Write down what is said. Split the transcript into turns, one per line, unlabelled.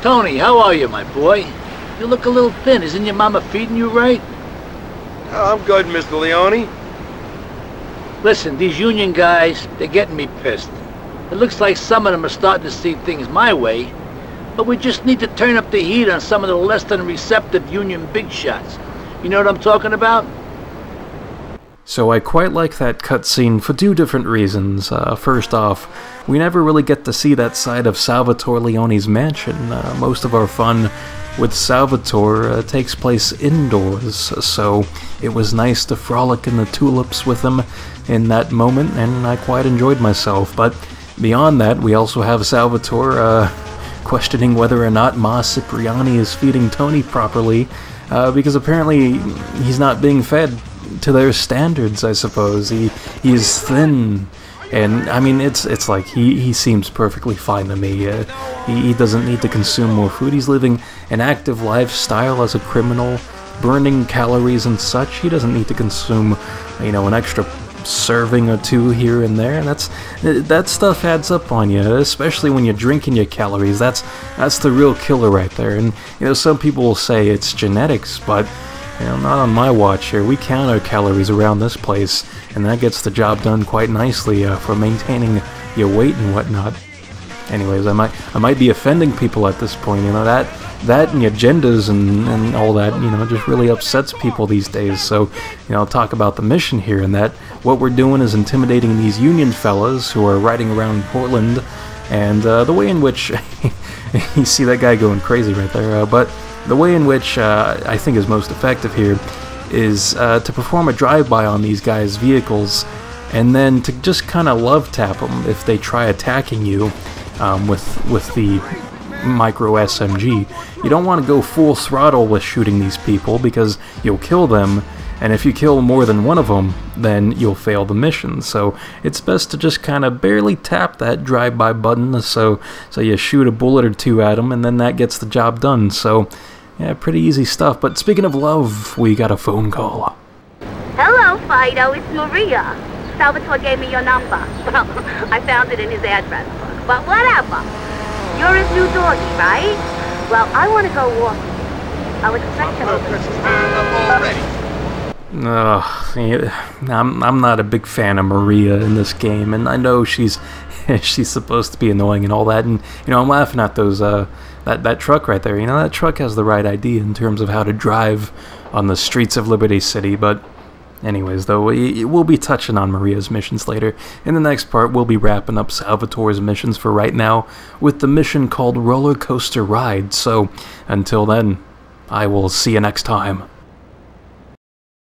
Tony, how are you, my boy? You look a little thin. Isn't your mama feeding you right?
Oh, I'm good, Mr. Leone.
Listen, these union guys, they're getting me pissed. It looks like some of them are starting to see things my way, but we just need to turn up the heat on some of the less than receptive union big shots. You know what I'm talking about?
So I quite like that cutscene for two different reasons. First off, we never really get to see that side of Salvatore Leone's mansion. Most of our fun with Salvatore takes place indoors, so it was nice to frolic in the tulips with him in that moment, and I quite enjoyed myself. But beyond that, we also have Salvatore questioning whether or not Ma Cipriani is feeding Tony properly, because apparently he's not being fed to their standards, I suppose. He is thin, and I mean, it's like he seems perfectly fine to me. He doesn't need to consume more food. He's living an active lifestyle as a criminal, burning calories and such. He doesn't need to consume, you know, an extra serving or two here and there. That stuff adds up on you, especially when you're drinking your calories. That's the real killer right there. And you know, some people will say it's genetics, but you know, not on my watch here. We count our calories around this place, and that gets the job done quite nicely for maintaining your weight and whatnot. Anyways, I might be offending people at this point. You know, that and your agendas and all that, you know, just really upsets people these days. So, you know, I'll talk about the mission here, and that what we're doing is intimidating these union fellas who are riding around Portland, and the way in which you see that guy going crazy right there, but the way in which I think is most effective here is to perform a drive-by on these guys' vehicles, and then to just kind of love tap them if they try attacking you with the micro SMG. You don't want to go full throttle with shooting these people because you'll kill them, and if you kill more than one of them, then you'll fail the mission. So it's best to just kind of barely tap that drive-by button, so you shoot a bullet or two at them, and then that gets the job done. So yeah, pretty easy stuff. But speaking of love, we got a phone call.
Hello, Fido. It's Maria. Salvatore gave me your number. Well, I found it in his address book. But whatever. You're his new doggy, right? Well, I want to go walk with you. I'll expect you.
I'm not a big fan of Maria in this game, and I know she's supposed to be annoying and all that, and you know, I'm laughing at those that truck right there. You know, that truck has the right idea in terms of how to drive on the streets of Liberty City. But anyways, though, we'll be touching on Maria's missions later. In the next part, we'll be wrapping up Salvatore's missions for right now with the mission called Roller Coaster Ride. So until then, I will see you next time.